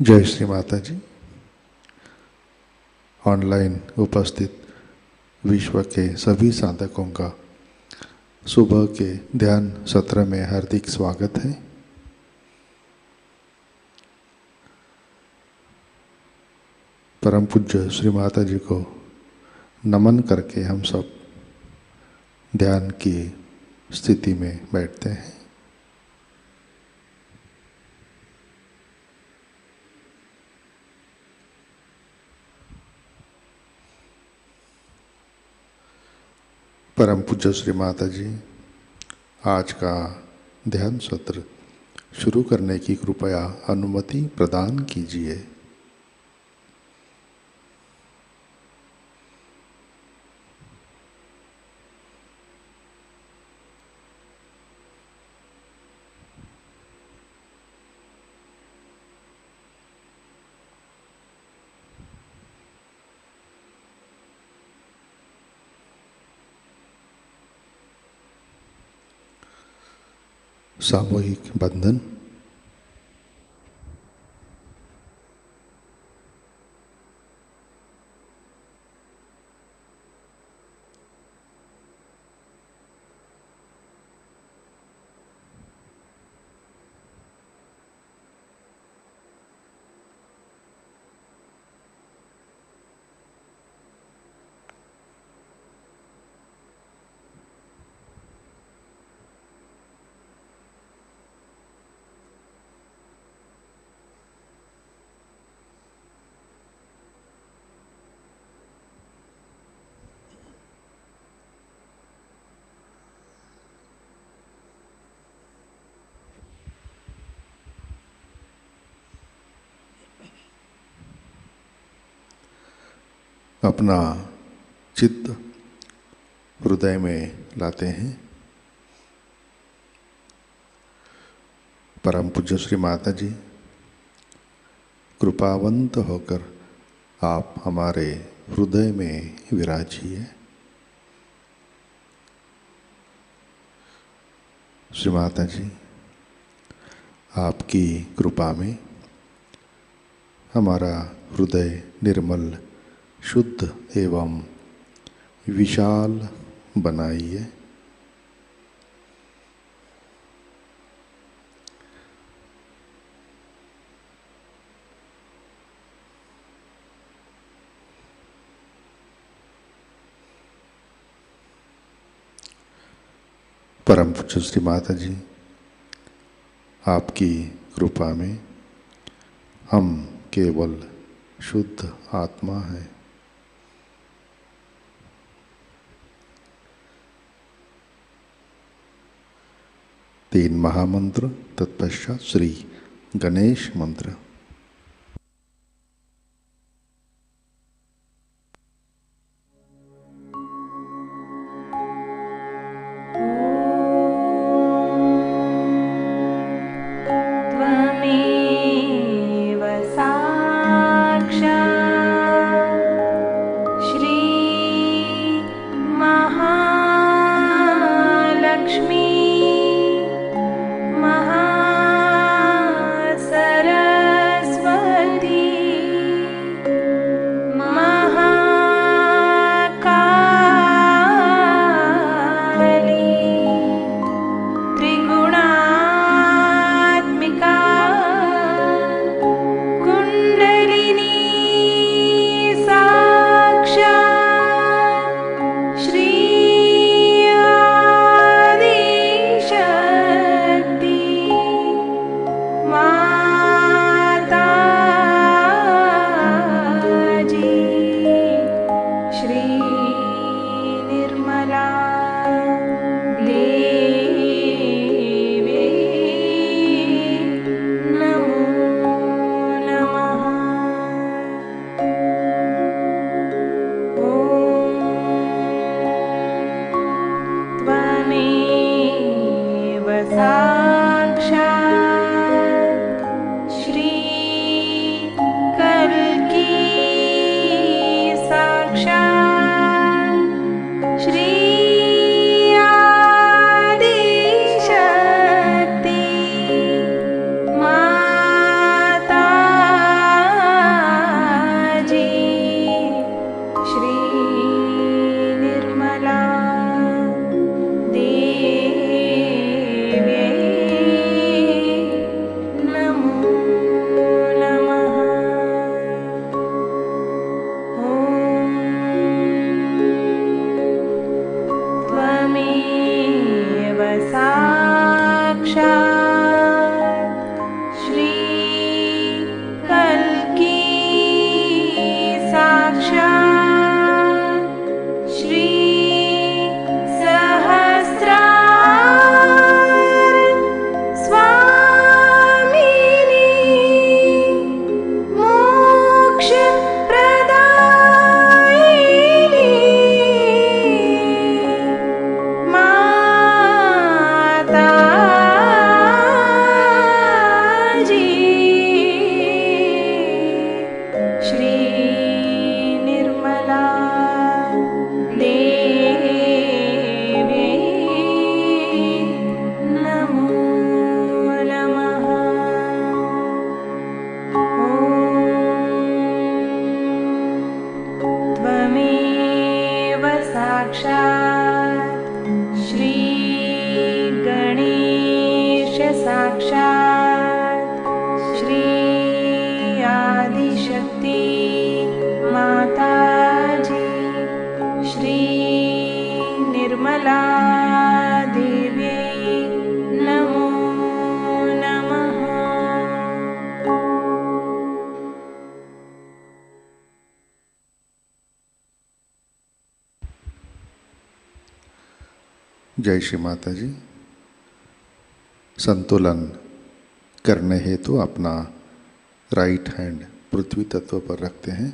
जय श्री माताजी। ऑनलाइन उपस्थित विश्व के सभी साधकों का सुबह के ध्यान सत्र में हार्दिक स्वागत है। परम पूज्य श्री माताजी को नमन करके हम सब ध्यान की स्थिति में बैठते हैं। परम पूज्य श्री माताजी आज का ध्यान सत्र शुरू करने की कृपया अनुमति प्रदान कीजिए। सामूहिक बंधन। अपना चित्त हृदय में लाते हैं। परम पूज्य श्री माताजी कृपावंत होकर आप हमारे हृदय में विराजिए। श्री माताजी आपकी कृपा में हमारा हृदय निर्मल, शुद्ध एवं विशाल बनाइए। परम पूज्य श्री माताजी आपकी कृपा में हम केवल शुद्ध आत्मा हैं। तीन महामंत्र, तत्पश्चात श्री गणेश मंत्र। महासरस्वती साक्षात् श्री कल्की साक्षात् श्री आदिशक्ति माताजी श्री निर्मला देव्यै नमो नमः। ॐ त्वमेव साक्षात् श्री कल्की साक्षात् श्री सहस्रार स्वामिनी मोक्ष प्रदायिनी माताजी श्री निर्मला देव्यै नमो नमः। ॐ त्वमेव साक्षात् श्री गणेश साक्षात् श्री आदिशक्ति माताजी श्री निर्मला देव्यै नमो नमः। जय श्री माता जी। संतुलन करने हेतु अपना राइट हैंड पृथ्वी तत्व पर रखते हैं।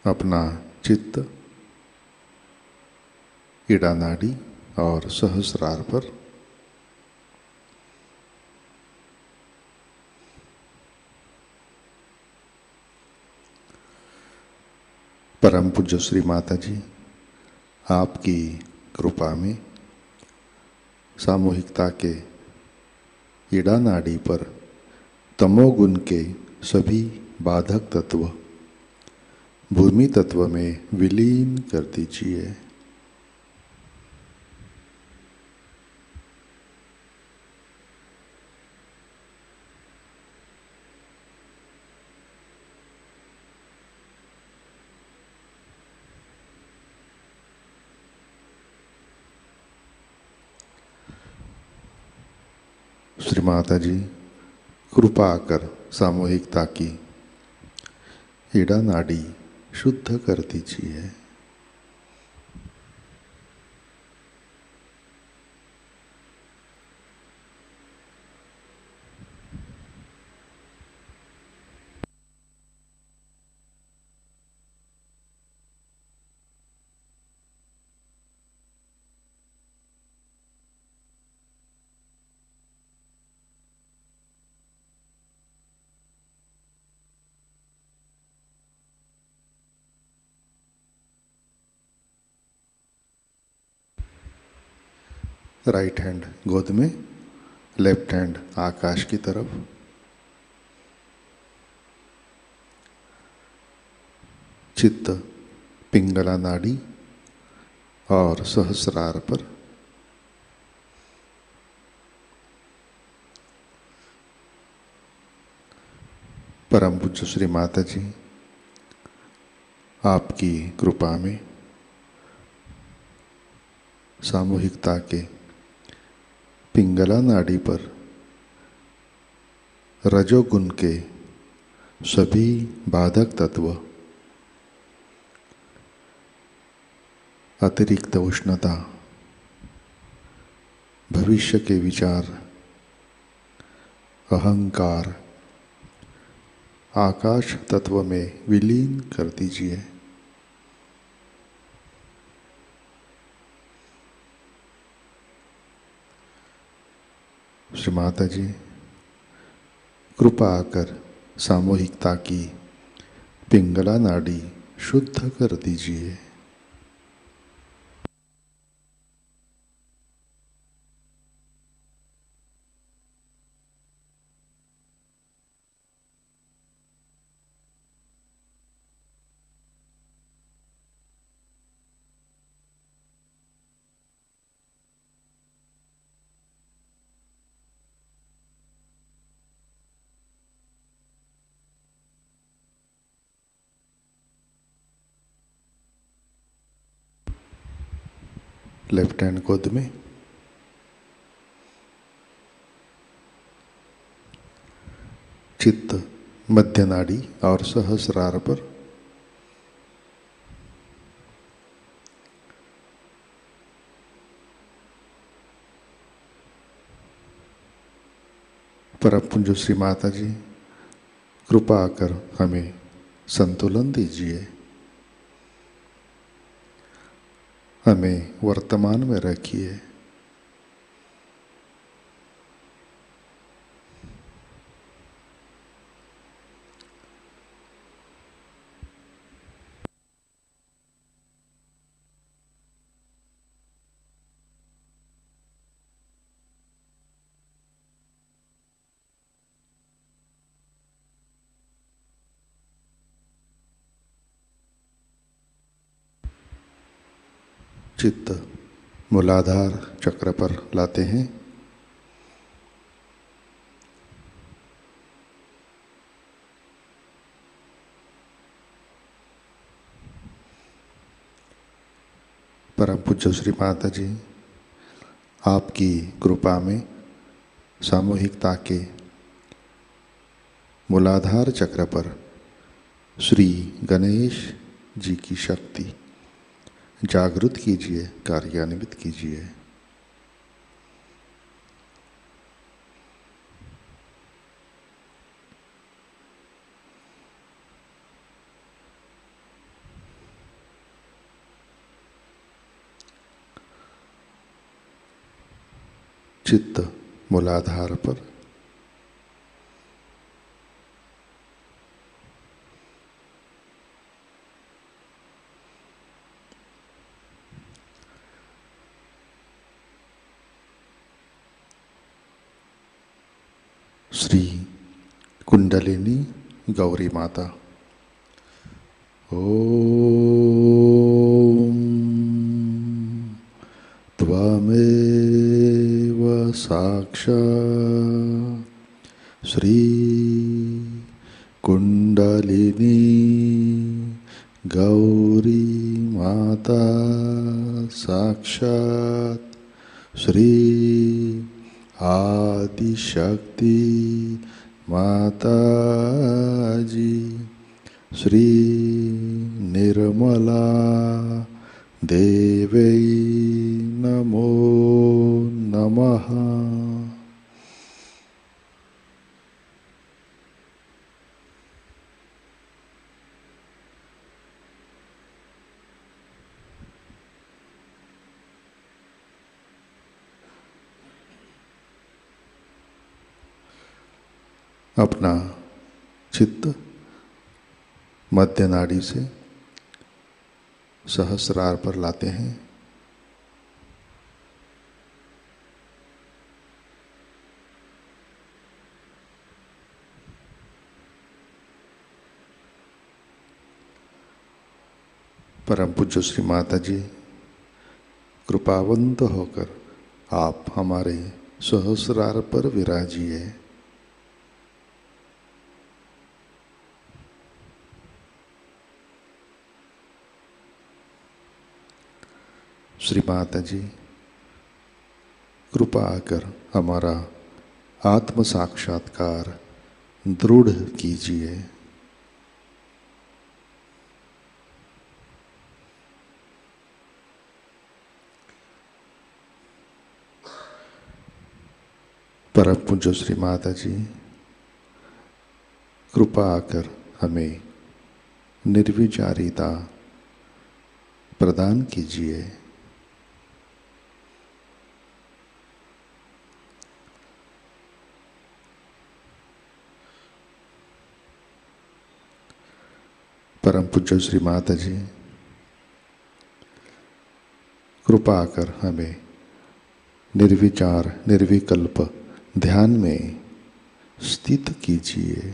अपना चित्त इड़ा नाड़ी और सहस्रार पर, परम पूज्य श्री माता जी आपकी कृपा में सामूहिकता के इड़ा नाड़ी पर तमोगुण के सभी बाधक तत्व भूमि तत्व में विलीन कर दीजिए। श्री माता जी कृपा कर सामूहिकता की इड़ा नाड़ी शुद्ध कर दीजिए। राइट हैंड गोद में, लेफ्ट हैंड आकाश की तरफ। चित्त पिंगला नाड़ी और सहस्रार पर। परम पूज्य श्री माता जी आपकी कृपा में सामूहिकता के पिंगला नाड़ी पर रजोगुण के सभी बाधक तत्व, अतिरिक्त उष्णता, भविष्य के विचार, अहंकार आकाश तत्व में विलीन कर दीजिए। श्री माता जी, कृपा कर सामूहिकता की पिंगला नाड़ी शुद्ध कर दीजिए। लेफ्ट हैंड गोद में, चित्त मध्य नाड़ी और सहस्रार पर। परम पूज्य श्री माता जी, कृपा कर हमें संतुलन दीजिए, हमें वर्तमान में रखिए। चित्त मूलाधार चक्र पर लाते हैं। परम पूज्य श्री माता जी, आपकी कृपा में सामूहिकता के मूलाधार चक्र पर श्री गणेश जी की शक्ति जागृत कीजिए, कार्यान्वित कीजिए। चित्त मूलाधार पर, श्री कुंडलिनी गौरी माता। ओम त्वमेव साक्षात् श्री कुंडलिनी गौरी माता साक्षात् श्री आदि शक्ति माताजी श्री निर्मला देवै नमो नमः। अपना चित्त मध्य नाड़ी से सहस्रार पर लाते हैं। परम पूज्य श्री माता जी, कृपावंत होकर आप हमारे सहस्रार पर विराजिए। श्री माता जी, कृपा कर हमारा आत्म साक्षात्कार दृढ़ कीजिए। परम पूज्य श्री माता जी, कृपा कर हमें निर्विचारिता प्रदान कीजिए। परम पूज्य श्री माताजी कृपा कर हमें निर्विचार निर्विकल्प ध्यान में स्थित कीजिए।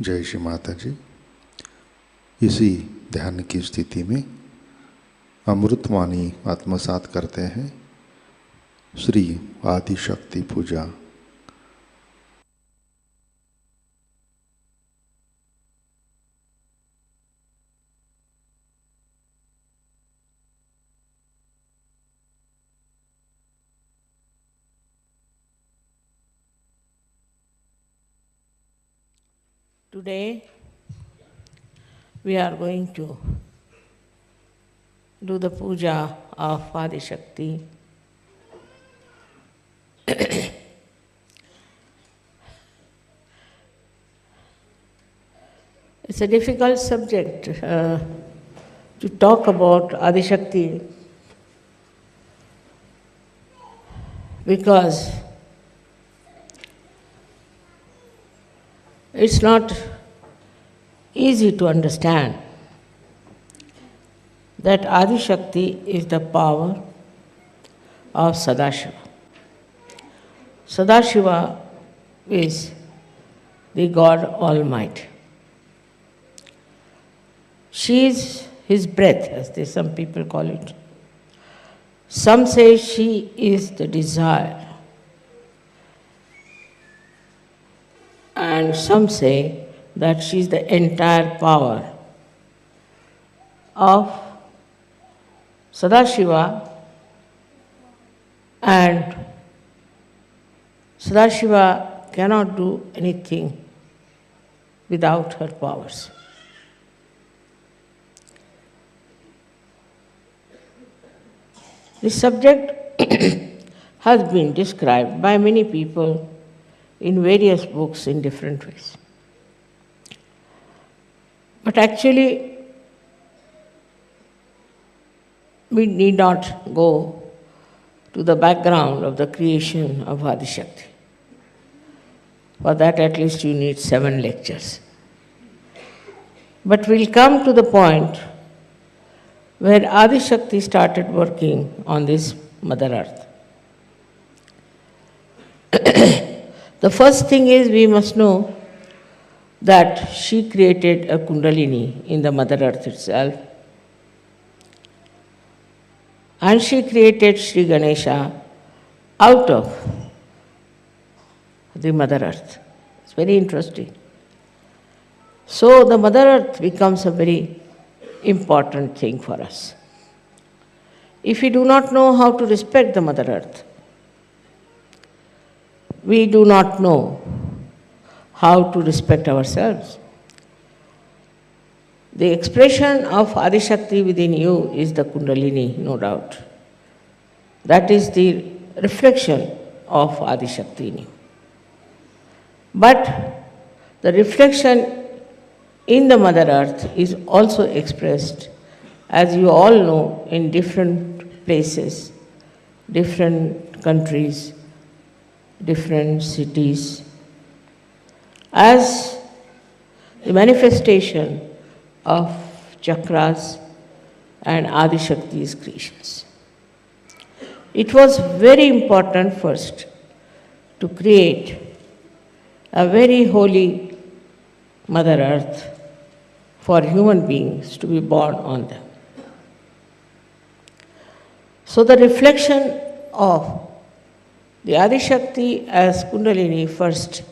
जय श्री माता जी। इसी ध्यान की स्थिति में अमृतवाणी आत्मसात करते हैं। श्री आदि शक्ति पूजा। Today we are going to do the puja of Adi Shakti. It's a difficult subject to talk about Adi Shakti because it's not easy to understand that Adi Shakti is the power of Sadashiva. Sadashiva is the God Almighty. She is his breath, as some people call it. Some say she is the desire. And some say that she is the entire power of Sadashiva, and Sadashiva cannot do anything without her powers. This subject has been described by many people in various books in different ways. But actually, we need not go to the background of the creation of Adishakti. For that, at least you need 7 lectures. But we'll come to the point where Adishakti started working on this Mother Earth. The first thing is we must know that she created a Kundalini in the Mother Earth itself. And she created Shri Ganesha out of the Mother Earth. It's very interesting. So the Mother Earth becomes a very important thing for us. If we do not know how to respect the Mother Earth, we do not know how to respect ourselves. The expression of Adishakti within you is the Kundalini, no doubt. That is the reflection of Adishakti in you. But the reflection in the Mother Earth is also expressed, as you all know, in different places, different countries, different cities, as the manifestation of chakras and Adishakti's creations. It was very important first to create a very holy Mother Earth for human beings to be born on them. So the reflection of the Adishakti as Kundalini first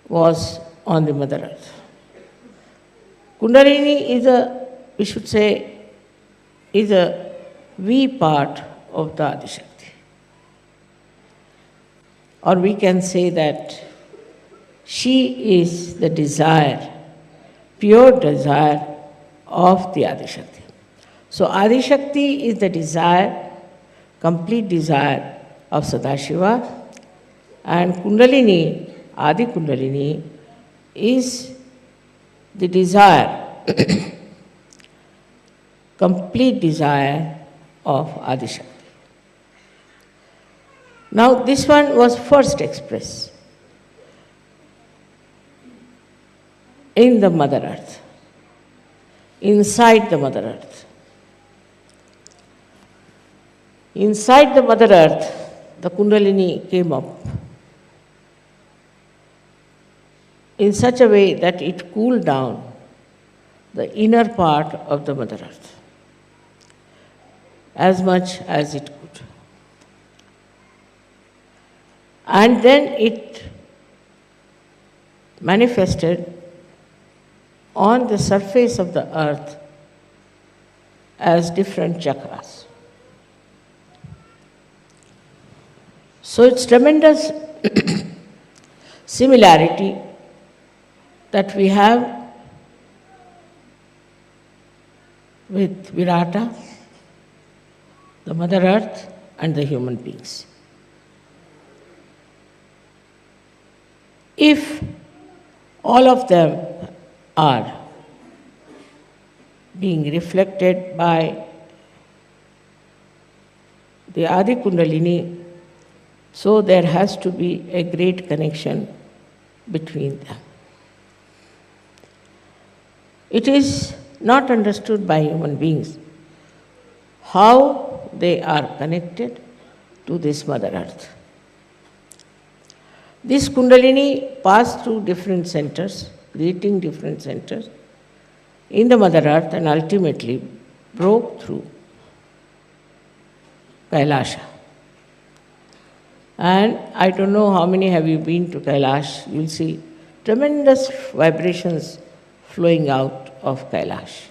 was on the Mother Earth. Kundalini is a V part of the Adishakti. Or we can say that she is the desire, pure desire of the Adishakti. So Adishakti is the desire, complete desire of Sadashiva, and Kundalini, Adi Kundalini, is the desire, complete desire of Adishakti. Now this one was first expressed in the Mother Earth, inside the Mother Earth. Inside the Mother Earth, the Kundalini came up in such a way that it cooled down the inner part of the Mother Earth as much as it could. And then it manifested on the surface of the earth as different chakras. So it's tremendous similarity that we have with Virata, the Mother Earth, and the human beings. If all of them are being reflected by the Adi Kundalini, so there has to be a great connection between them. It is not understood by human beings how they are connected to this Mother Earth. This Kundalini passed through different centers, creating different centers in the Mother Earth, and ultimately broke through Kailasha. And I don't know how many have you been to Kailash. You'll see tremendous vibrations flowing out of Kailash.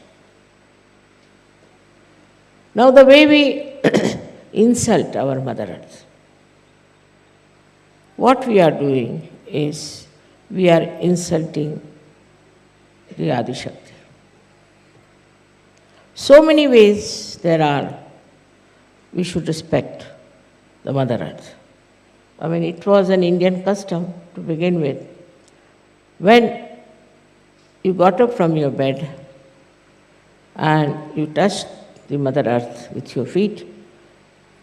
Now the way we insult our Mother Earth, what we are doing is we are insulting the Adishakti. So many ways there are we should respect the Mother Earth. I mean, it was an Indian custom to begin with. When you got up from your bed and you touched the Mother Earth with your feet,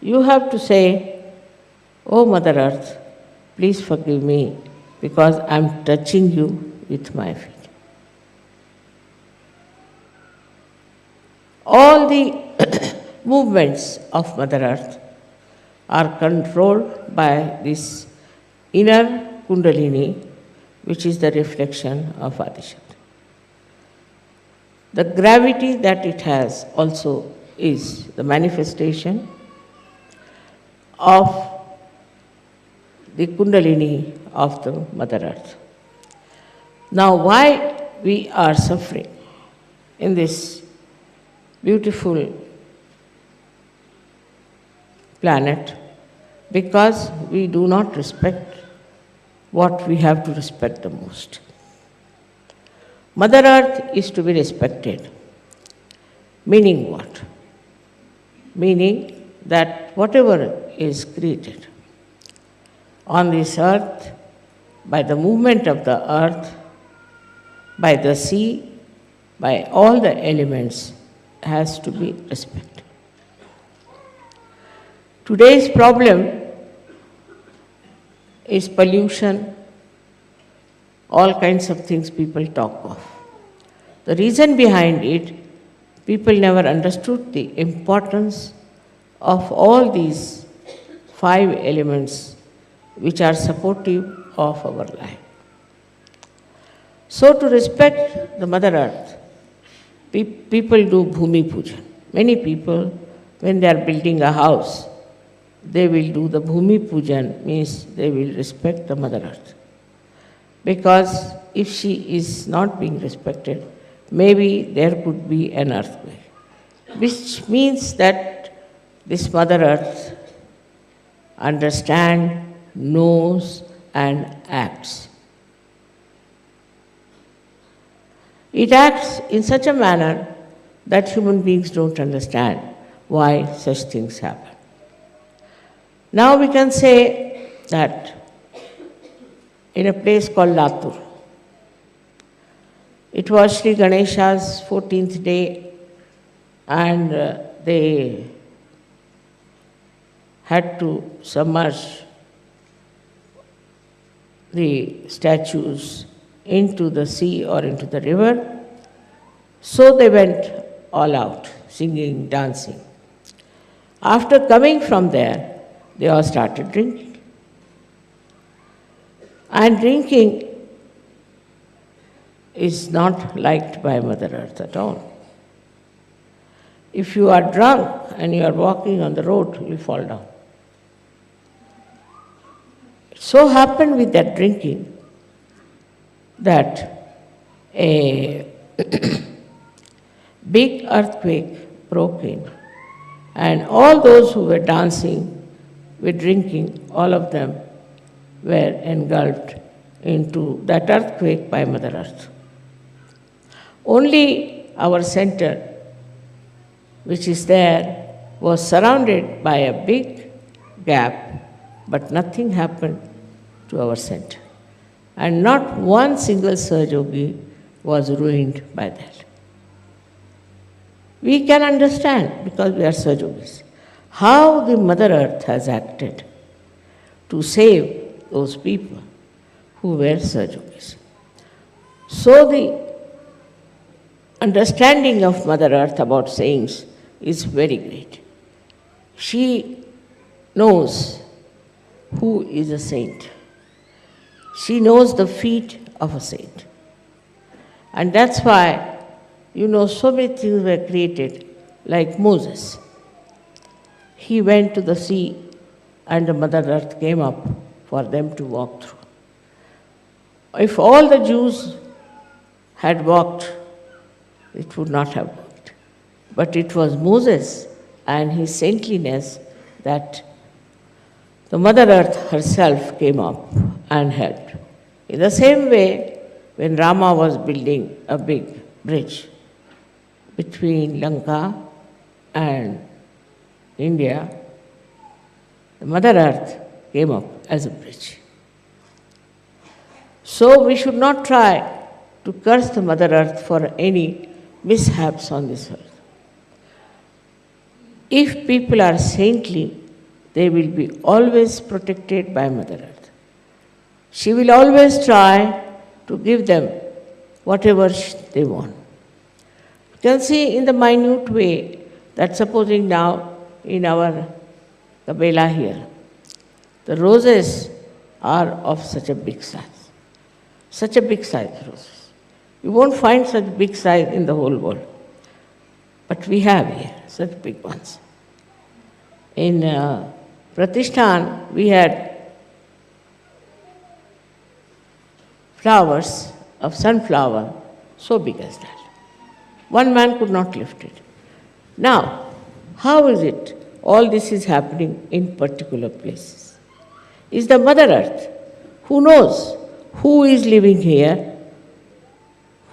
you have to say, "Oh Mother Earth, please forgive me because I'm touching you with my feet." All the movements of Mother Earth are controlled by this inner Kundalini, which is the reflection of Adishakti. The gravity that it has also is the manifestation of the Kundalini of the Mother Earth. Now, why we are suffering in this beautiful planet? Because we do not respect what we have to respect the most. Mother Earth is to be respected. Meaning what? Meaning that whatever is created on this earth, by the movement of the earth, by the sea, by all the elements, has to be respected. Today's problem is pollution, all kinds of things people talk of. The reason behind it, people never understood the importance of all these 5 elements which are supportive of our life. So to respect the Mother Earth, people do Bhumi Puja. Many people, when they are building a house, they will do the Bhumi Pujan, means they will respect the Mother Earth. Because if she is not being respected, maybe there could be an earthquake. Which means that this Mother Earth understands, knows and acts. It acts in such a manner that human beings don't understand why such things happen. Now we can say that in a place called Latur, it was Shri Ganesha's 14th day, and they had to submerge the statues into the sea or into the river. So they went all out, singing, dancing. After coming from there, they all started drinking. And drinking is not liked by Mother Earth at all. If you are drunk and you are walking on the road, you will fall down. It so happened with that drinking that a big earthquake broke in, and all those who were dancing with drinking, all of them were engulfed into that earthquake by Mother Earth. Only our center, which is there, was surrounded by a big gap, but nothing happened to our center. And not one single Sahajayogi was ruined by that. We can understand, because we are Sahajogis, how the Mother Earth has acted to save those people who were Sahajogis. So the understanding of Mother Earth about saints is very great. She knows who is a saint. She knows the feet of a saint. And that's why, so many things were created, like Moses. He went to the sea and the Mother Earth came up for them to walk through. If all the Jews had walked, it would not have worked. But it was Moses and his saintliness that the Mother Earth herself came up and helped. In the same way, when Rama was building a big bridge between Lanka and India, the Mother Earth came up as a bridge. So we should not try to curse the Mother Earth for any mishaps on this earth. If people are saintly, they will be always protected by Mother Earth. She will always try to give them whatever they want. You can see in the minute way that supposing now in our Kabela here, the roses are of such a big size roses. You won't find such big size in the whole world. But we have here such big ones. In Pratishthan, we had flowers of sunflower so big as that. One man could not lift it. Now, how is it all this is happening in particular places? Is the Mother Earth, who knows who is living here,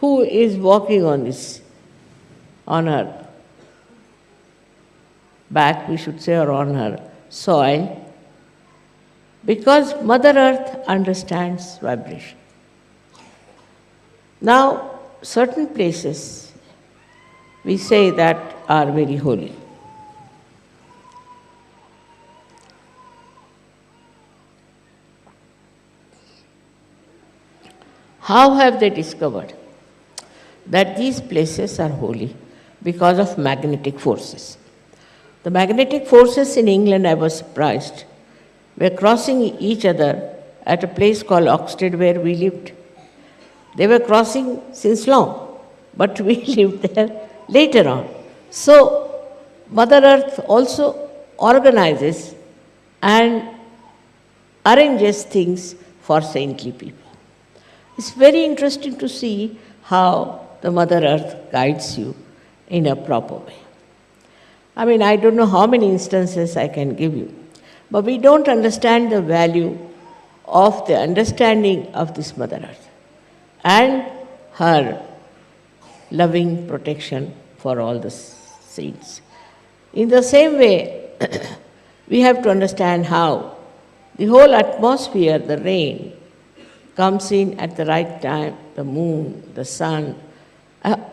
who is walking on her back, we should say, or on her soil, because Mother Earth understands vibration. Now, certain places we say that are very holy. How have they discovered that these places are holy? Because of magnetic forces. The magnetic forces in England, I was surprised, were crossing each other at a place called Oxted where we lived. They were crossing since long, but we lived there later on. So, Mother Earth also organizes and arranges things for saintly people. It's very interesting to see how the Mother Earth guides you in a proper way. I mean, I don't know how many instances I can give you, but we don't understand the value of the understanding of this Mother Earth and her loving protection for all the saints. In the same way, we have to understand how the whole atmosphere, the rain, comes in at the right time, the moon, the sun,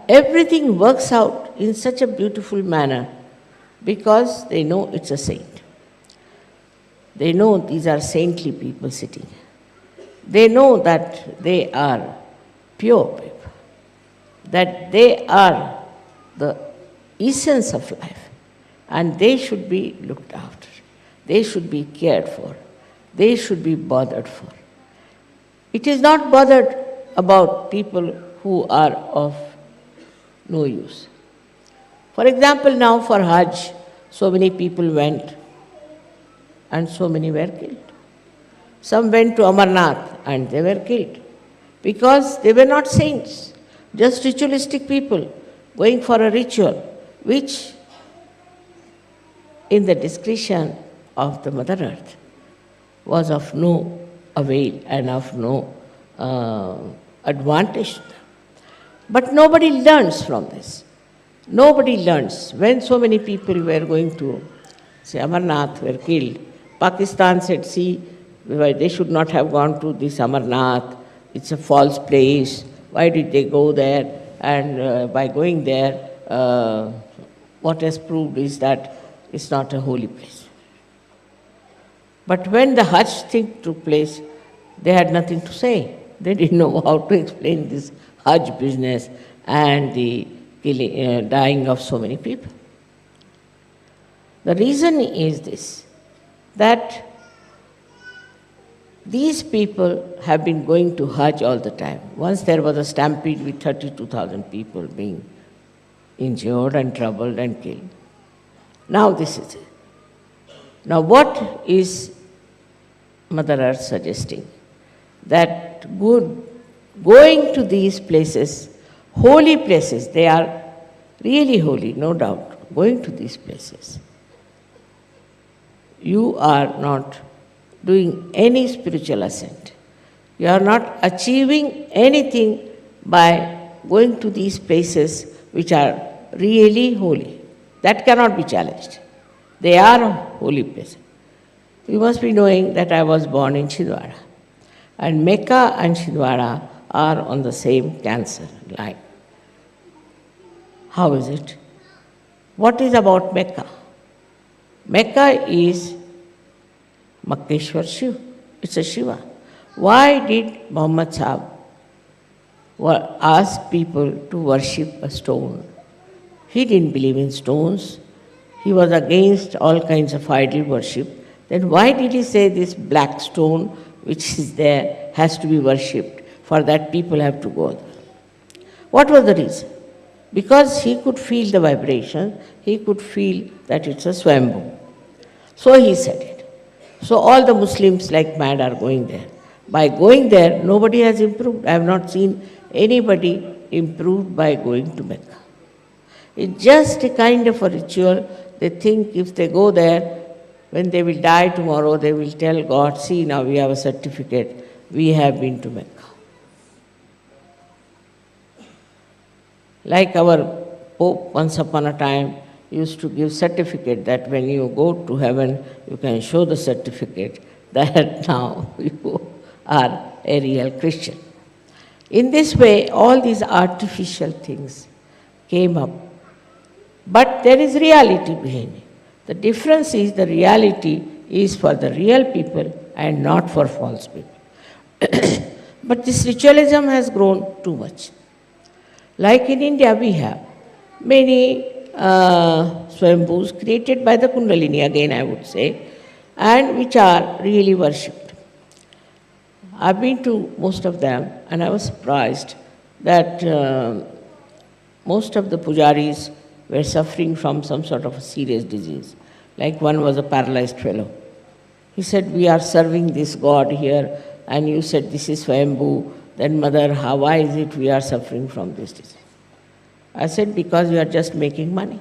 everything works out in such a beautiful manner because they know it's a saint. They know these are saintly people sitting. They know that they are pure people, that they are the essence of life, and they should be looked after. They should be cared for. They should be bothered for. It is not bothered about people who are of no use. For example, now for Hajj, so many people went and so many were killed. Some went to Amarnath and they were killed because they were not saints, just ritualistic people going for a ritual which, in the discretion of the Mother Earth, was of no avail and of no advantage to them. But nobody learns from this. Nobody learns. When so many people were going to, say, Amarnath, were killed, Pakistan said, see, they should not have gone to this Amarnath. It's a false place. Why did they go there? And by going there, what has proved is that it's not a holy place. But when the Hajj thing took place, they had nothing to say. They didn't know how to explain this Hajj business and the dying of so many people. The reason is this, that these people have been going to Hajj all the time. Once there was a stampede with 32,000 people being injured and troubled and killed. Now this is it. Now what is Mother Earth suggesting? That going to these places, holy places, they are really holy, no doubt, going to these places. You are not doing any spiritual ascent. You are not achieving anything by going to these places which are really holy. That cannot be challenged. They are holy places. You must be knowing that I was born in Chhindwara. And Mecca and Chhindwara are on the same cancer line. How is it? What is about Mecca? Mecca is Makkeshwar Shiv. It's a Shiva. Why did Muhammad Sahib ask people to worship a stone? He didn't believe in stones. He was against all kinds of idol worship. Then why did he say this black stone which is there has to be worshipped? For that people have to go there. What was the reason? Because he could feel the vibration, he could feel that it's a Swambhu. So he said it. So all the Muslims like mad are going there. By going there, nobody has improved. I have not seen anybody improved by going to Mecca. It's just a kind of a ritual. They think if they go there, when they will die tomorrow, they will tell God, see, now we have a certificate, we have been to Mecca. Like our Pope once upon a time used to give certificate that when you go to heaven, you can show the certificate that now you are a real Christian. In this way, all these artificial things came up. But there is reality behind it. The difference is the reality is for the real people and not for false people. But this ritualism has grown too much. Like in India, we have many Swambhus created by the Kundalini, again I would say, and which are really worshipped. I've been to most of them and I was surprised that most of the pujaris were suffering from some sort of a serious disease. Like one was a paralyzed fellow. He said, we are serving this God here and you said this is Swambhu. Then mother, why is it we are suffering from this disease? I said, because you are just making money.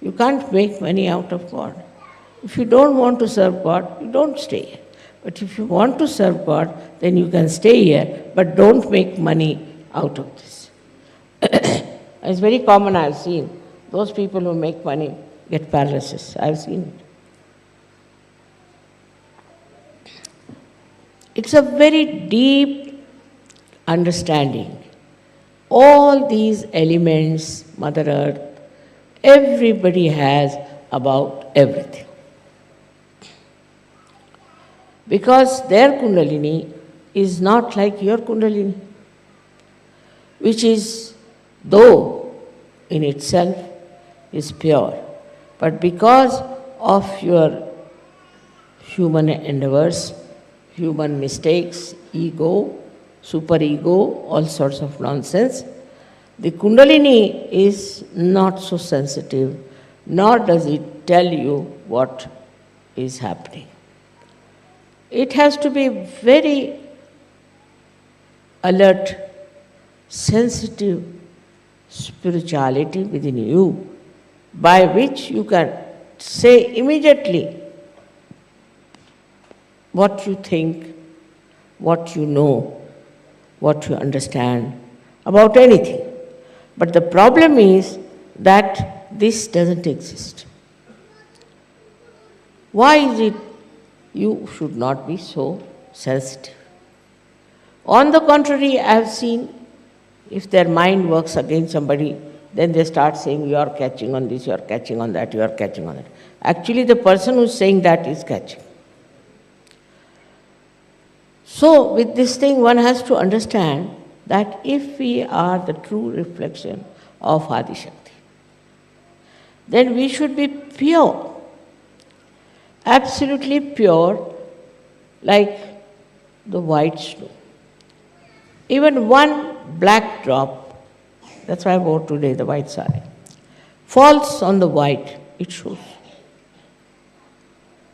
You can't make money out of God. If you don't want to serve God, you don't stay here. But if you want to serve God, then you can stay here, but don't make money out of this. It's very common, I've seen. Those people who make money get paralysis. I've seen it. It's a very deep understanding. All these elements, Mother Earth, everybody has about everything. Because their Kundalini is not like your Kundalini, which is, though in itself, is pure. But because of your human endeavors, human mistakes, ego, superego, all sorts of nonsense, the Kundalini is not so sensitive, nor does it tell you what is happening. It has to be very alert, sensitive spirituality within you, by which you can say immediately what you think, what you know, what you understand about anything. But the problem is that this doesn't exist. Why is it you should not be so sensitive? On the contrary, I have seen if their mind works against somebody, then they start saying, you are catching on this, you are catching on that, you are catching on that. Actually, the person who is saying that is catching. So, with this thing, one has to understand that if we are the true reflection of Adi Shakti, then we should be pure, absolutely pure, like the white snow. Even one black drop, that's why I wore today the white sari, falls on the white, it shows.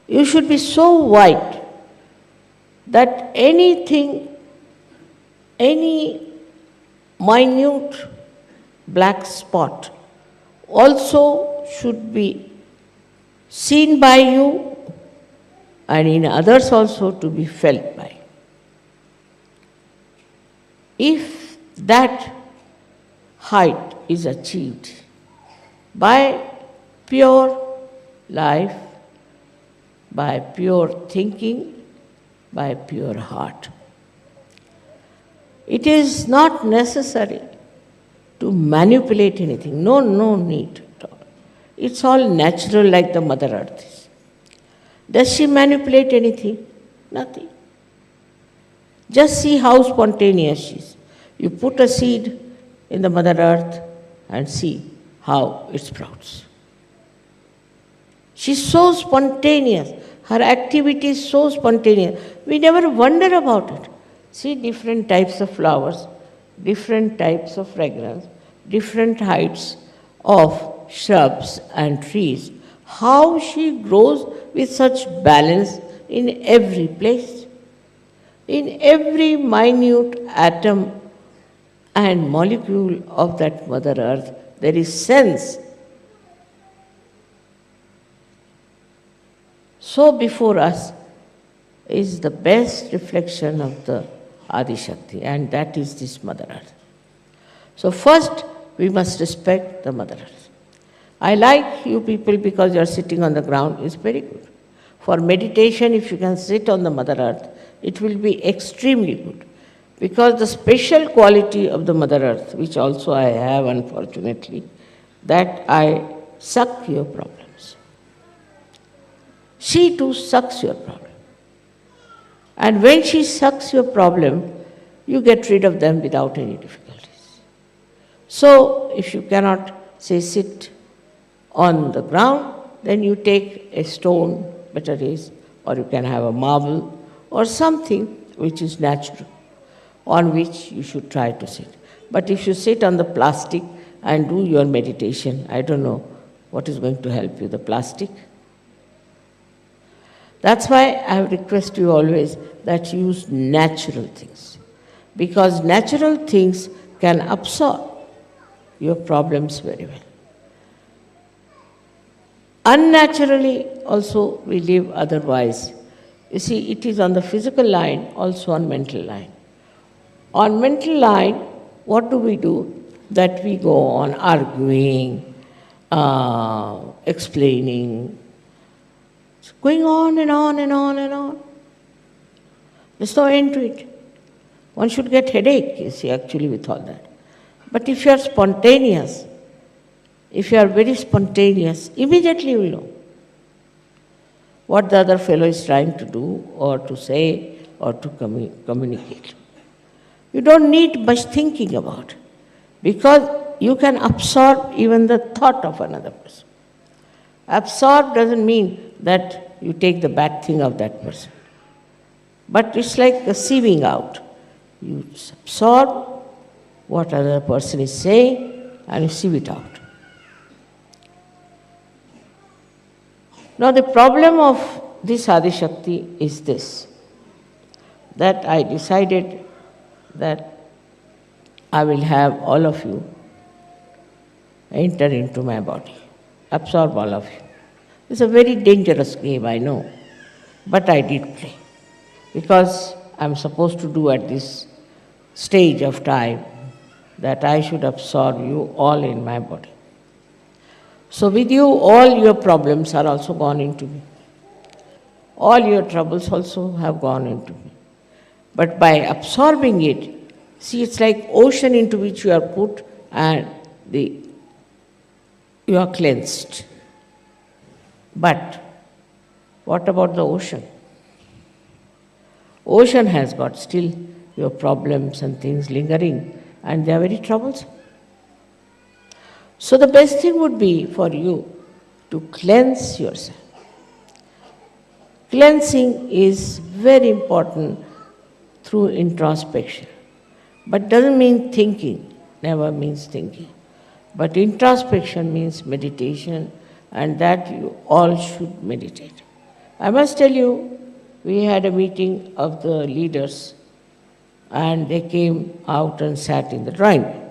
You should be so white that anything, any minute black spot also should be seen by you and in others also to be felt by. If that height is achieved by pure life, by pure thinking, by pure heart, it is not necessary to manipulate anything. No need at all. It's all natural like the Mother Earth is. Does she manipulate anything? Nothing. Just see how spontaneous she is. You put a seed in the Mother Earth and see how it sprouts. She's so spontaneous. Her activity is so spontaneous. We never wonder about it. See different types of flowers, different types of fragrance, different heights of shrubs and trees. How she grows with such balance in every place. In every minute atom and molecule of that Mother Earth, there is sense. So before us is the best reflection of the Adi Shakti, and that is this Mother Earth. So first, we must respect the Mother Earth. I like you people because you are sitting on the ground, it's very good. For meditation, if you can sit on the Mother Earth, it will be extremely good. Because the special quality of the Mother Earth, which also I have unfortunately, that I suck your problems. She too sucks your problem. And when she sucks your problem, you get rid of them without any difficulties. So, if you cannot, say, sit on the ground, then you take a stone, better is, or you can have a marble, or something which is natural, on which you should try to sit. But if you sit on the plastic and do your meditation, I don't know what is going to help you, the plastic. That's why I request you always that you use natural things. Because natural things can absorb your problems very well. Unnaturally also we live otherwise. You see, it is on the physical line, also on mental line. On mental line, what do? That we go on arguing, explaining, it's going on and on and on and on. There's no end to it. One should get headache, you see, actually with all that. But if you are spontaneous, if you are very spontaneous, immediately you will know what the other fellow is trying to do or to say or to communicate. You don't need much thinking about it because you can absorb even the thought of another person. Absorb doesn't mean that you take the bad thing of that person. But it's like a sieving out. You absorb what other person is saying and you sieve it out. Now the problem of this Adi Shakti is this, that I decided that I will have all of you enter into my body, absorb all of you. It's a very dangerous game, I know, but I did play because I'm supposed to do at this stage of time that I should absorb you all in my body. So with you, all your problems are also gone into me. All your troubles also have gone into me. But by absorbing it, see, it's like ocean into which you are put and you are cleansed. But what about the ocean? Ocean has got still your problems and things lingering, and they are very troublesome. So the best thing would be for you to cleanse yourself. Cleansing is very important through introspection. But doesn't mean thinking, never means thinking. But introspection means meditation, and that you all should meditate. I must tell you, we had a meeting of the leaders, and they came out and sat in the drawing room.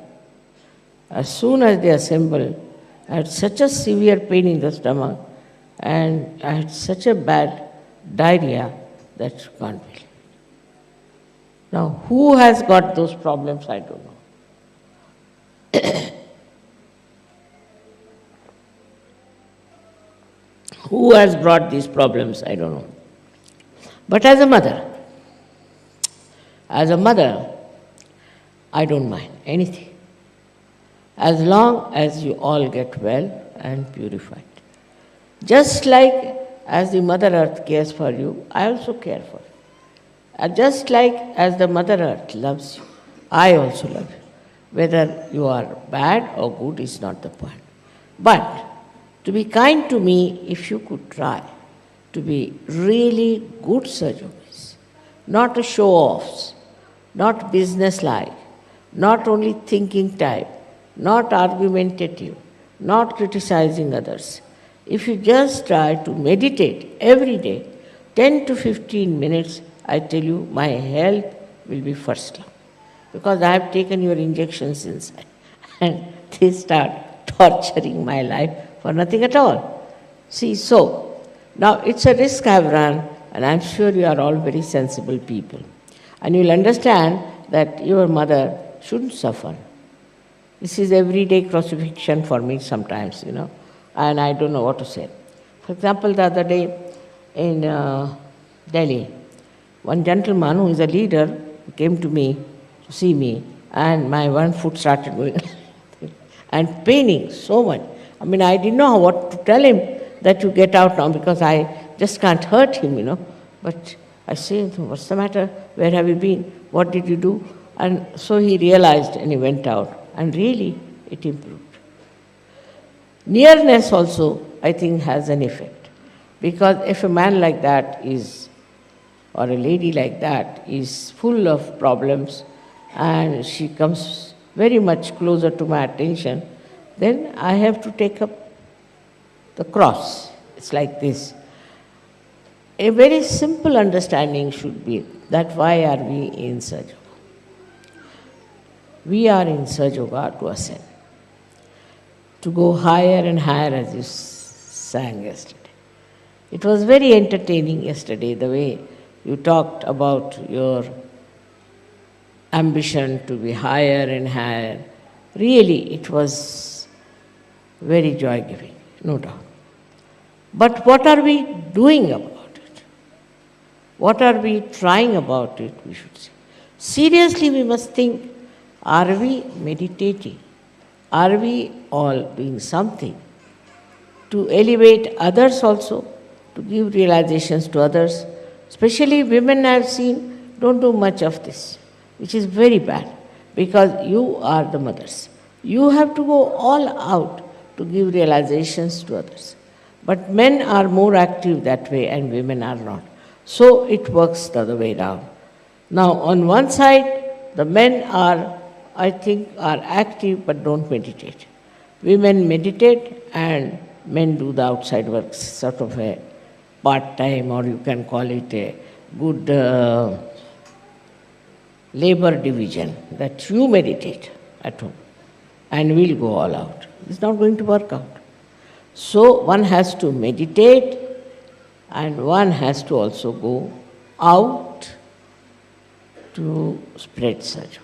As soon as they assembled, I had such a severe pain in the stomach, and I had such a bad diarrhea that you can't believe. Now, who has got those problems, I don't know. Who has brought these problems, I don't know. But as a mother, I don't mind anything. As long as you all get well and purified. Just like as the Mother Earth cares for you, I also care for you. And just like as the Mother Earth loves you, I also love you. Whether you are bad or good is not the point. But to be kind to me, if you could try to be really good Sahajogis, not a show-offs, not business-like, not only thinking type, not argumentative, not criticizing others. If you just try to meditate every day, 10 to 15 minutes, I tell you, my health will be first class. Because I have taken your injections inside and they start torturing my life for nothing at all. See, so, now it's a risk I've run, and I'm sure you are all very sensible people. And you'll understand that your mother shouldn't suffer. This is everyday crucifixion for me sometimes, and I don't know what to say. For example, the other day in Delhi, one gentleman who is a leader came to me to see me, and my one foot started going and paining so much. I mean, I didn't know what to tell him, that you get out now, because I just can't hurt him, But I say, what's the matter? Where have you been? What did you do? And so he realized and he went out, and really it improved. Nearness also, I think, has an effect, because if a man like that is, or a lady like that is full of problems, and she comes very much closer to my attention, then I have to take up the cross. It's like this. A very simple understanding should be that why are we in Sahajayoga? We are in Sahajayoga to ascend, to go higher and higher, as you sang yesterday. It was very entertaining yesterday, the way you talked about your ambition to be higher and higher. Really, it was very joy-giving, no doubt. But what are we doing about it? What are we trying about it, we should say? Seriously, we must think, are we meditating? Are we all doing something to elevate others also, to give realizations to others? Especially women, I have seen, don't do much of this, which is very bad, because you are the mothers. You have to go all out to give realizations to others. But men are more active that way and women are not. So it works the other way around. Now, on one side, the men are, I think, are active but don't meditate. Women meditate and men do the outside work, sort of a part-time, or you can call it a good labor division, that you meditate at home and we'll go all out. It's not going to work out. So one has to meditate and one has to also go out to spread Sahajayoga.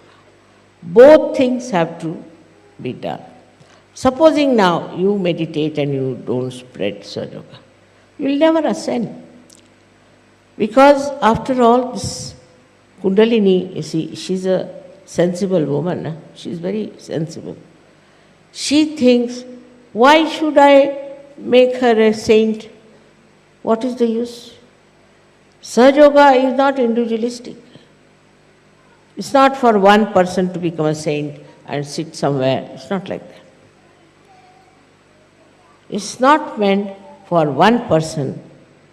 Both things have to be done. Supposing now you meditate and you don't spread Sahajayoga, you'll never ascend. Because after all, this Kundalini, you see, she's a sensible woman. She's very sensible. She thinks, why should I make her a saint? What is the use? Sahajayoga is not individualistic. It's not for one person to become a saint and sit somewhere. It's not like that. It's not meant for one person,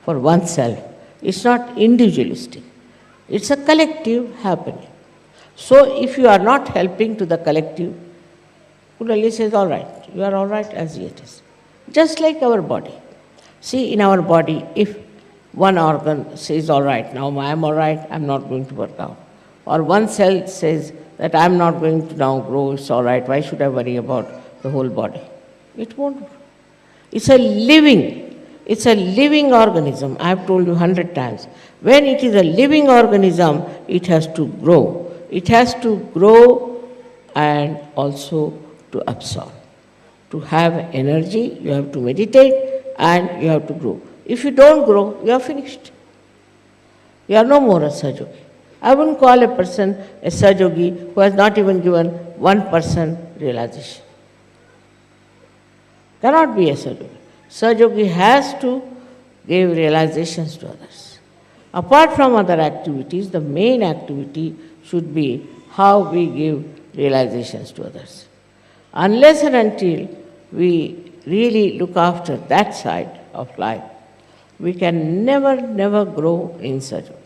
for oneself. It's not individualistic. It's a collective happening. So if you are not helping to the collective, Kundalini says, all right, you are all right as it is. Just like our body. See, in our body, if one organ says, all right, now I am all right, I am not going to work out. Or one cell says that I am not going to now grow, it's all right, why should I worry about the whole body? It won't grow. It's a living organism. I have told you 100 times. When it is a living organism, it has to grow. It has to grow and also to absorb. To have energy, you have to meditate and you have to grow. If you don't grow, you are finished. You are no more a Sahajogi. I wouldn't call a person a Sahajogi who has not even given 1% realization. Cannot be a Sahajogi. Sahajogi has to gave realizations to others. Apart from other activities, the main activity should be how we give realizations to others. Unless and until we really look after that side of life, we can never grow in such a way.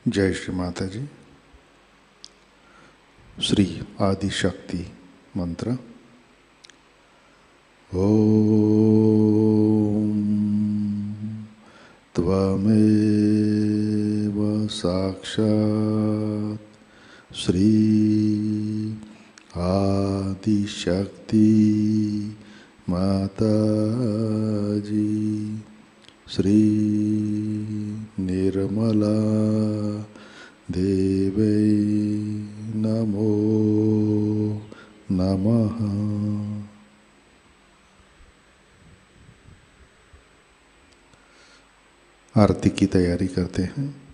जय श्री माता जी। श्री आदि शक्ति मंत्र। ओम त्वमेव साक्षात् श्री आदि शक्ति माताजी श्री निर्मला देवै नमो नमः। आरती की तैयारी करते हैं।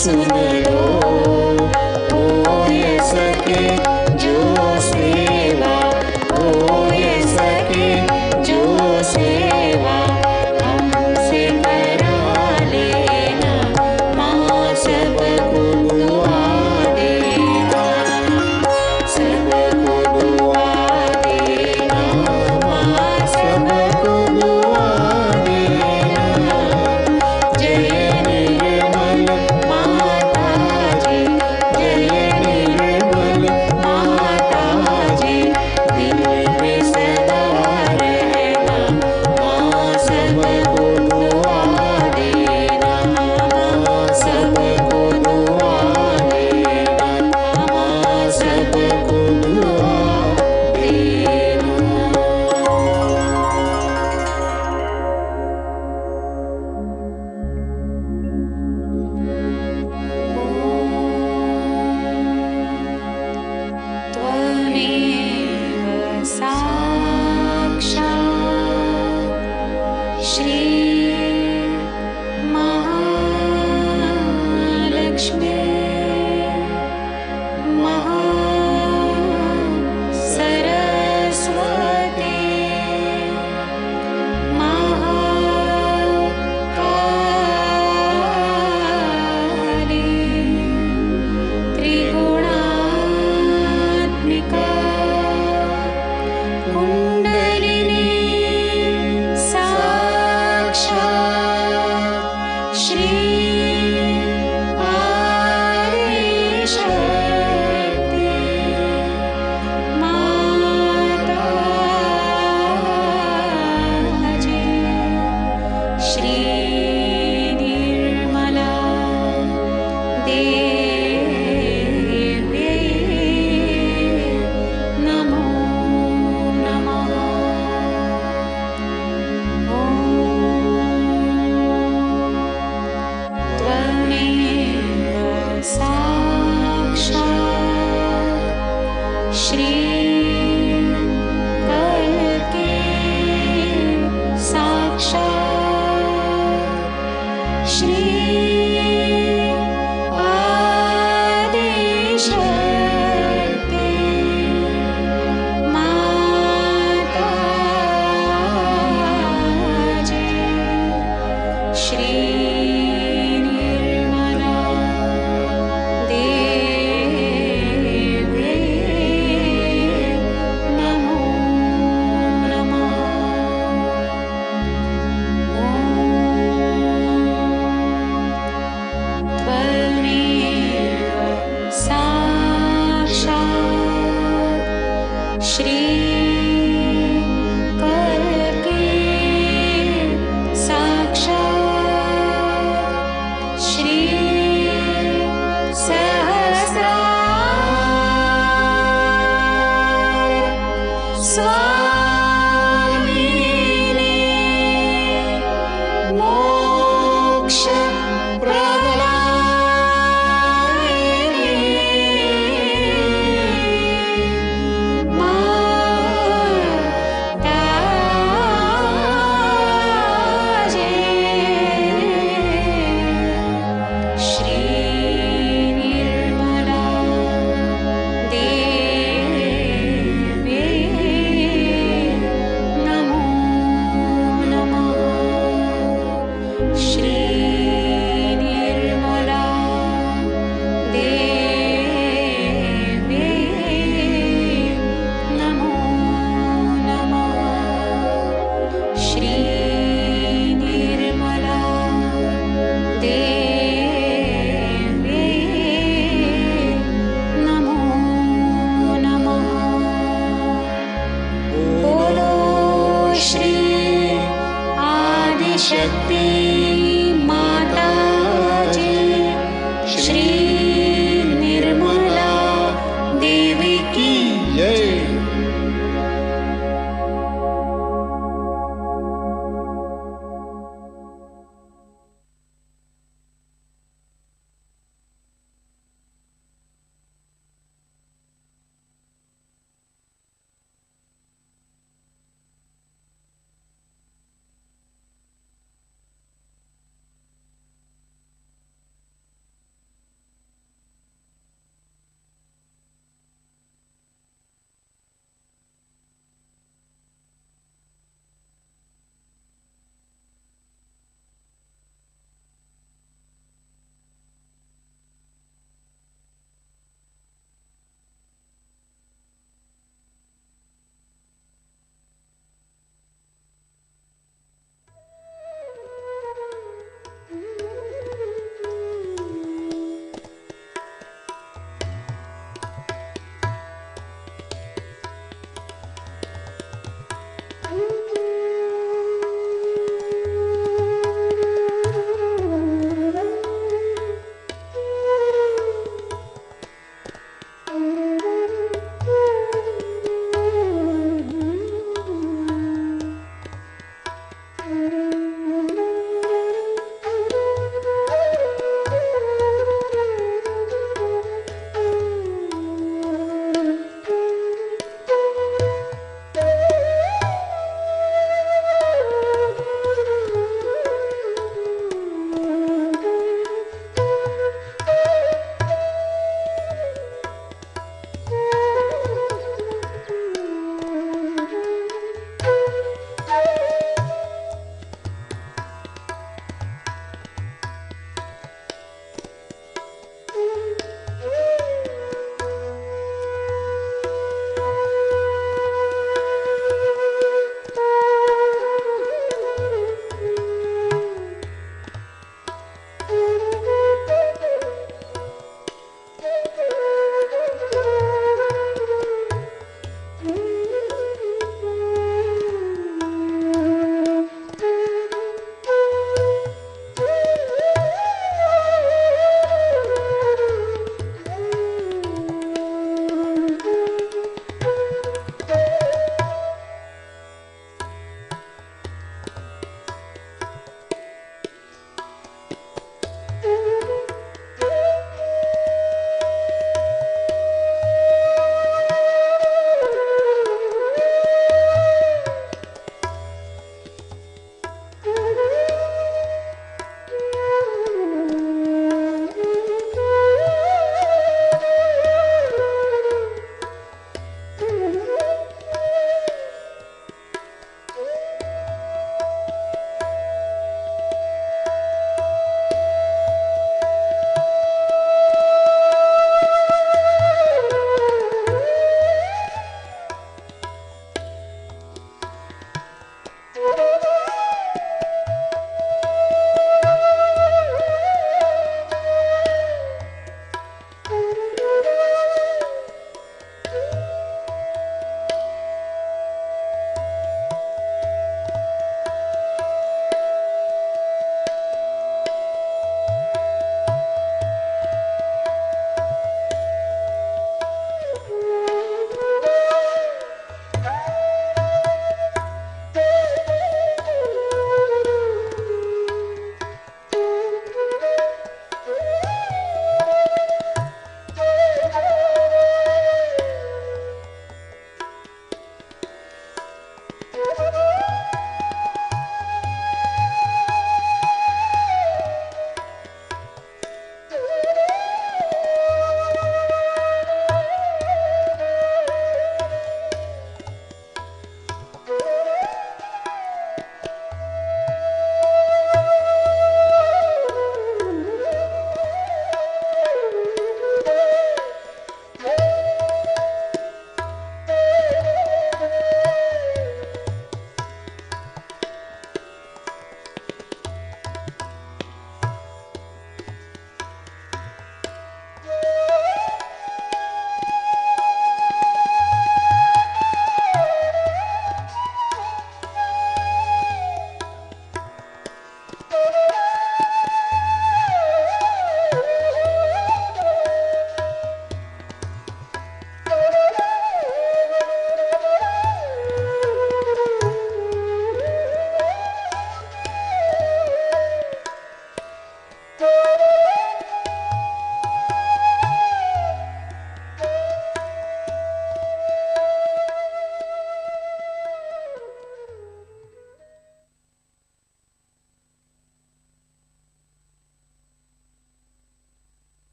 सुन लो, हो ये सके जो सेवा, हो ये सके जो सेवा हमसे करा लेना, माँ सबको दुआ देना, सबको दुआ देना, माँ सबको दुआ देना। जय निर्मल माताजी, जय निर्मल माताजी, दिल में सदा रहना, माँ सबको दुआ देना, माँ सबको दुआ देना, माँ सबको दुआ देना। त्वमेव साक्षात् श्री महालक्ष्मी महासरस्वती महाकाली त्रिगुणात्मिका कुण्डलिनी साक्षात् श्री आदिशक्ति माताजी, श्री निर्मला देव्यै नमो नमः। त्वमेव साक्षात् श्री कल्की साक्षात् श्री आदिशक्ति माताजी, श्री निर्मला देव्यै नमो नमः। त्वमेव साक्षात् श्री कल्की साक्षात् श्री सहस्रार स्वामिनी मोक्ष प्रदायिनी माताजी, श्री निर्मला देव्यै नमो नमः। श्री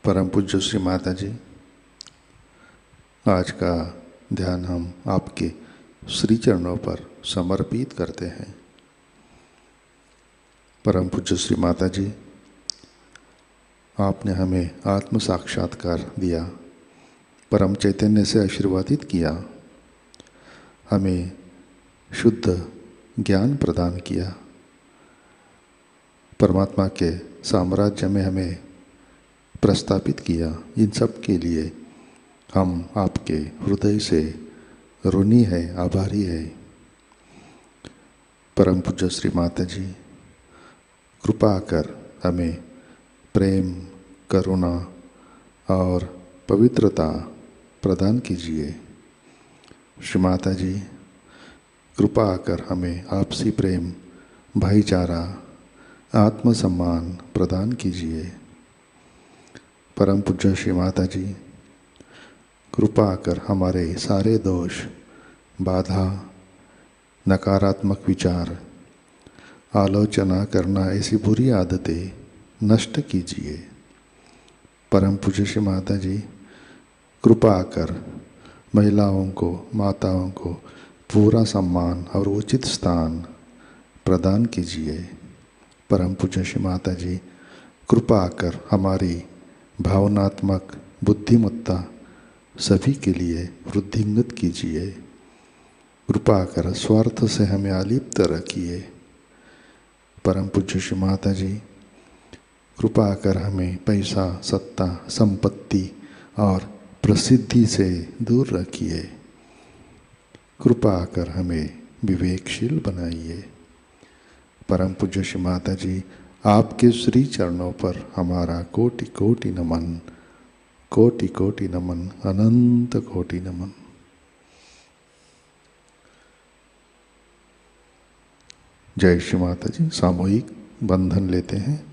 परम पूज्य श्री माता जी, आज का ध्यान हम आपके श्री चरणों पर समर्पित करते हैं। परम पूज्य श्री माता जी, आपने हमें आत्म साक्षात्कार दिया, परम चैतन्य से आशीर्वादित किया, हमें शुद्ध ज्ञान प्रदान किया, परमात्मा के साम्राज्य में हमें प्रस्थापित किया। इन सब के लिए हम आपके हृदय से ऋणी है, आभारी है। परम पूज्य श्री माता जी, कृपा कर हमें प्रेम, करुणा और पवित्रता प्रदान कीजिए। श्री माता जी, कृपा कर हमें आपसी प्रेम, भाईचारा, आत्मसम्मान प्रदान कीजिए। परम पूज्य श्री माता जी, कृपा कर हमारे सारे दोष, बाधा, नकारात्मक विचार, आलोचना करना ऐसी बुरी आदतें नष्ट कीजिए। परम पूज्य श्री माता जी, कृपा कर महिलाओं को, माताओं को पूरा सम्मान और उचित स्थान प्रदान कीजिए। परम पूज्य श्री माता जी, कृपा कर हमारी भावनात्मक बुद्धिमत्ता सभी के लिए वृद्धिंगत कीजिए। कृपा कर स्वार्थ से हमें अलिप्त रखिए। परम पूज्य श्री माता जी, कृपा कर हमें पैसा, सत्ता, संपत्ति और प्रसिद्धि से दूर रखिए। कृपा कर हमें विवेकशील बनाइए। परम पूज्य श्री माता जी, आपके श्री चरणों पर हमारा कोटि कोटि नमन, कोटि कोटि नमन, अनंत कोटि नमन। जय श्री माता जी। सामूहिक बंधन लेते हैं।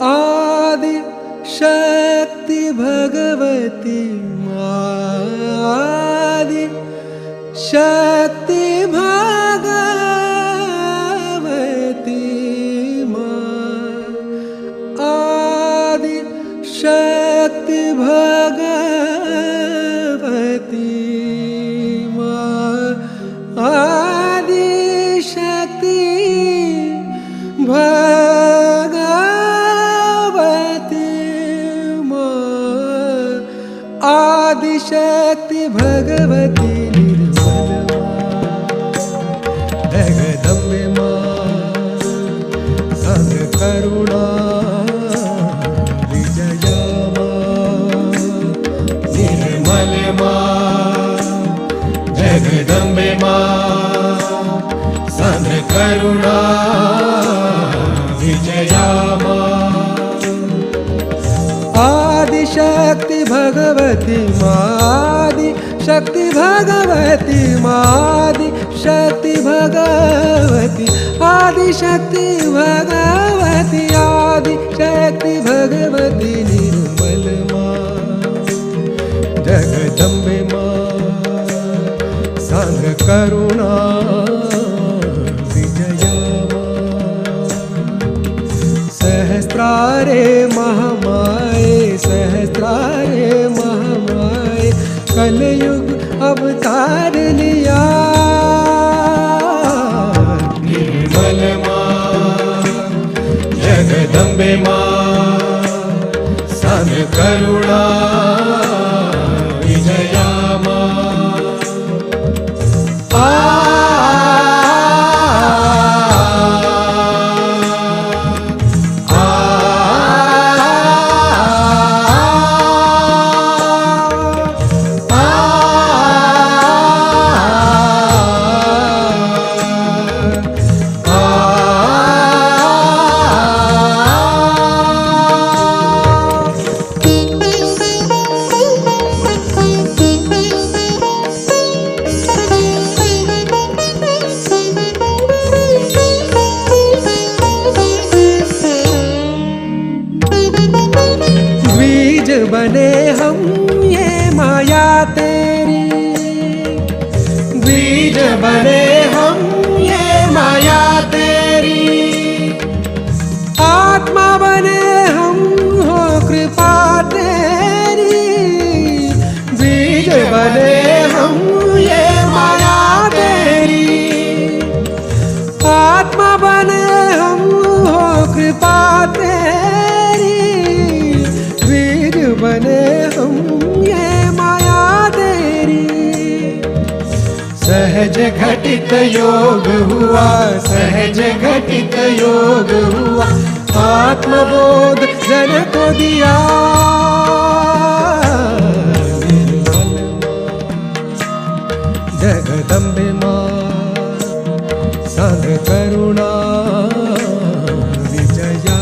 आदि शक्ति भगवती आदि शक्ति भगवती आदि शक्ति भगवती आदि शक्ति भगवती शक्ति भगवती निर्मल जगदम्बे मां सांद्र करुणा विजया मां निर्मल मां जगदम्बे मां सांद्र करुणा विजया मां आदि शक्ति भगवती मादि शक्ति भगवती मादि शक्ति भगवती आदि शक्ति भगवती आदि शक्ति भगवती निर्मल मां जगदम्बे मां सांद्र करुणा विजया मां सहस्रारे महामाये सहस्रारे महामाये कलयुग अवतार लिया निर्मल मां जगदम्बे मां सांद्र करुणा विजया मां बने हम ये माया तेरी बीज बने हम ये माया तेरी आत्मा बने हम हो कृपा तेरी बीज बने हम ये माया तेरी आत्मा बने हम हो कृपा तेरी बने हम ये माया तेरी सहज घटित योग हुआ सहज घटित योग हुआ आत्मबोध जन को दिया जगदम्बे मां सांद्र करुणा विजया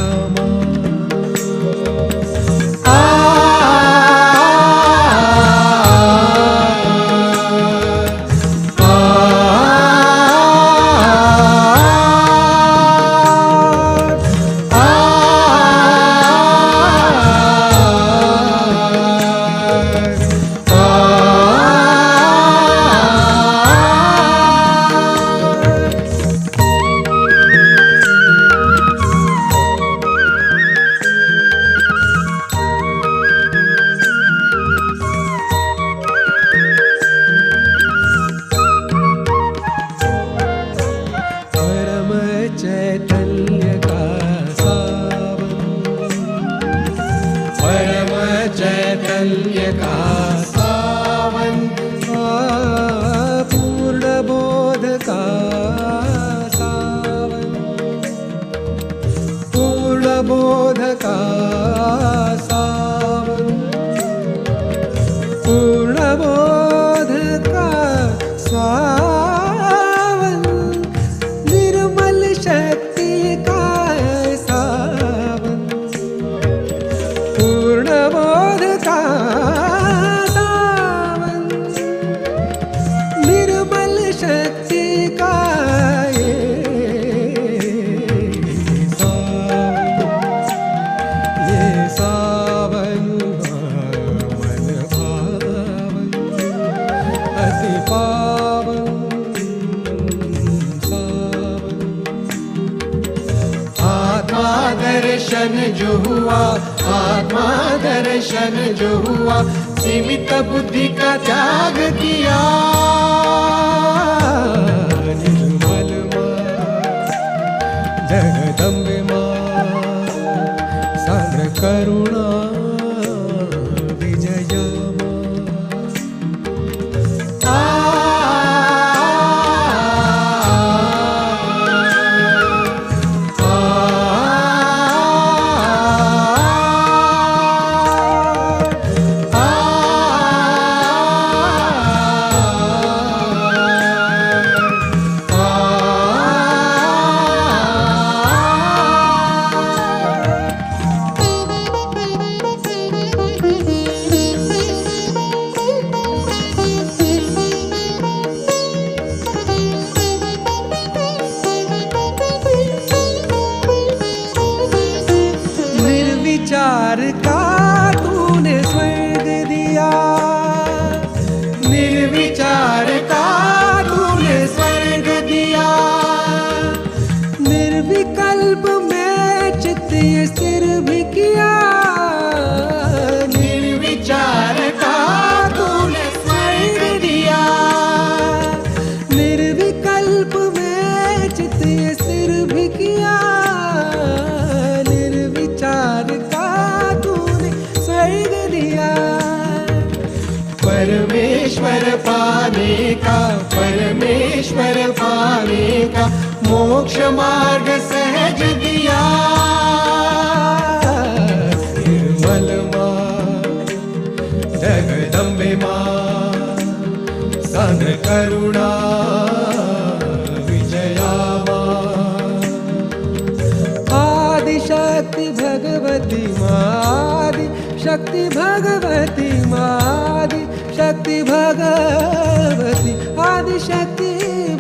जो हुआ आत्मा दर्शन जो हुआ सीमित बुद्धि का त्याग किया निर्मल मां जगदम्बे मां सांद्र करुणा विजया मां निर्विचार का तूने स्वर्ग दिया। निर्विकल्प में चित्त ये स्थिर भी किया। निर्विचार का तूने स्वर्ग दिया। निर्विकल्प में चित्त ये स्थिर भी किया। निर्विचार का तूने स्वर्ग दिया। परमेश्वर पाने का मोक्ष मार्ग सहज दिया। निर्मल माँ जगदम्बे माँ सांद्र करुणा विजया माँ। आदिशक्ति भगवती माँ, आदिशक्ति भगवती माँ, आदिशक्ति भगवती, आदिशक्ति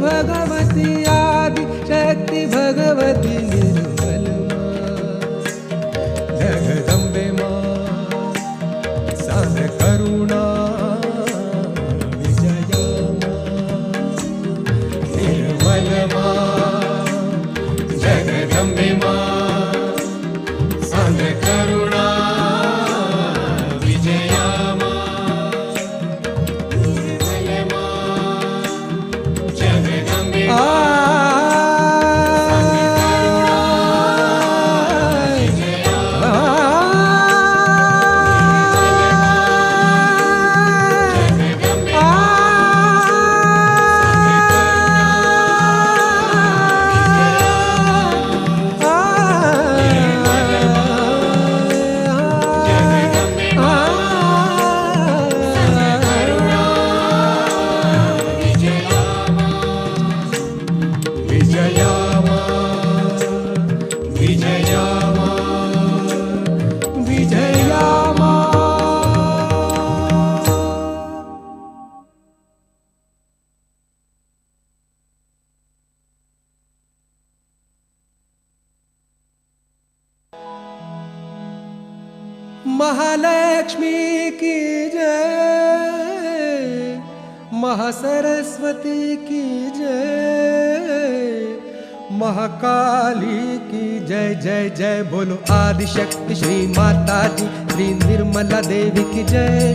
भगवती, आदिशक्ति भगवती। निर्मल माँ जगदम्बे माँ सांद्र करुणा विजया माँ। निर्मल माँ जगदम्बे माँ सांद्र करुणा विजया माँ। निर्मल माँ जगदम्बे माँ महालक्ष्मी की जय, महासरस्वती की जय, महाकाली की जय जय जय। बोलो आदिशक्ति श्री माताजी श्री निर्मला देवी की जय।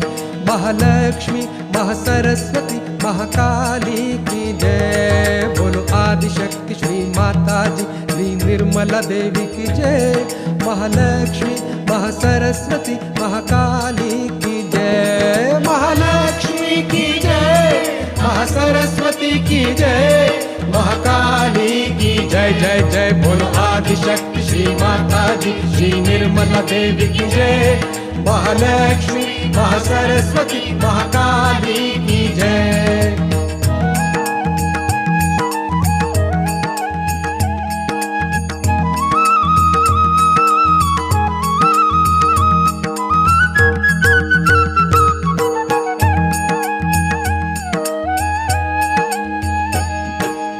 महालक्ष्मी महासरस्वती महाकाली की जय। बोलो आदिशक्ति श्री माताजी श्री निर्मला देवी की जय। महालक्ष्मी महासरस्वती महाकाली की जय। महालक्ष्मी की जय, महासरस्वती की जय, महाकाली की जय जय जय। बोलो आदिशक्ति श्री माताजी श्री निर्मला देवी की जय। महालक्ष्मी महासरस्वती महाकाली की जय।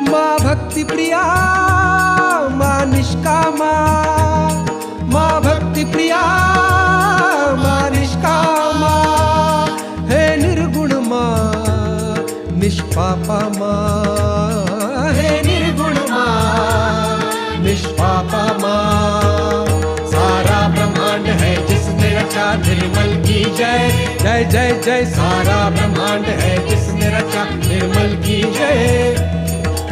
माँ भक्ति प्रिया माँ निष्कामा, माँ भक्ति प्रिया माँ निष्कामा, हे निर्गुण माँ निष्पापा माँ, हे निर्गुण माँ निष्पापा माँ। सारा ब्रह्मांड है जिसने रचा निर्मल की जय जय जय जय। सारा ब्रह्मांड है जिसने रचा निर्मल की जय।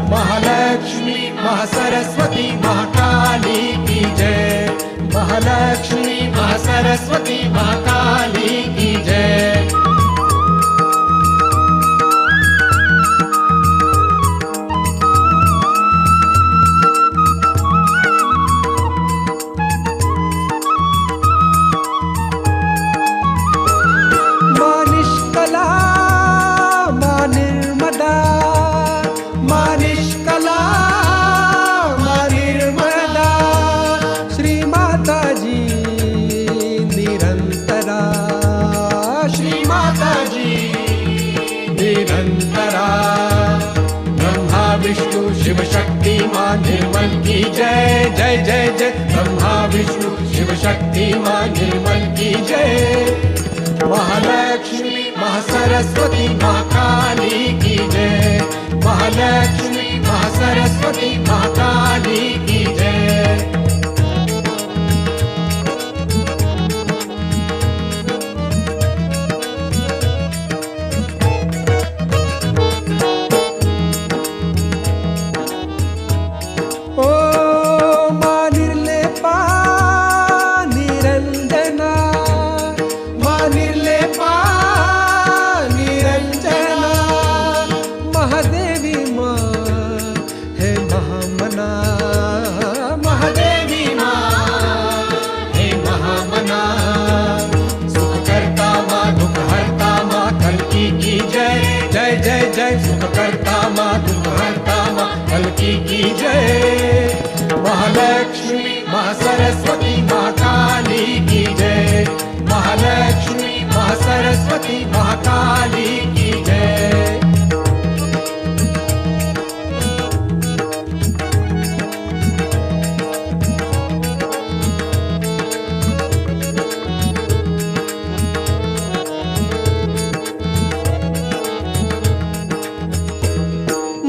महालक्ष्मी महासरस्वती महाकाली की जय। महालक्ष्मी महासरस्वती महाकाली की जय। माँ निष्कला माँ निर्मदा, माँ निष्कला माँ निर्मदा, श्री माताजी निरंतरा, श्री माताजी निरंतरा। ब्रह्मा विष्णु शिव शक्ति माँ निर्मल की जय जय जय जय। ब्रह्मा विष्णु शिव शक्ति माँ निर्मल की जय। महालक्ष्मी महासरस्वती महाकाली जय जय जय सुखकर्ता माँ दुखहर्ता माँ कल्की की जय। महालक्ष्मी महासरस्वती महाकाली की जय। महालक्ष्मी महासरस्वती महाकाली की जय।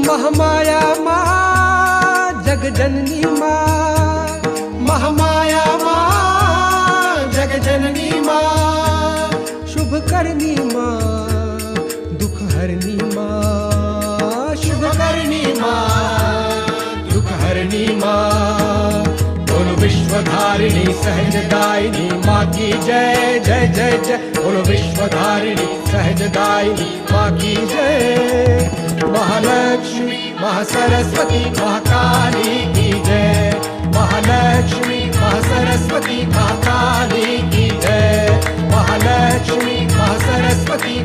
महामाया माँ जग जननी माँ। महामाया माँ जग जननी माँ। शुभ करनी माँ दुख हरनी माँ। शुभ करनी माँ दुख हरनी माँ। बोलो विश्वधारिणी सहजदायिनी माँ की जय जय जय जय। बोलो विश्वधारिणी सहजदायिनी माँ की जय। महालक्ष्मी महासरस्वती महाकाली की जय। महालक्ष्मी महासरस्वती महाकाली की जय। महालक्ष्मी महासरस्वती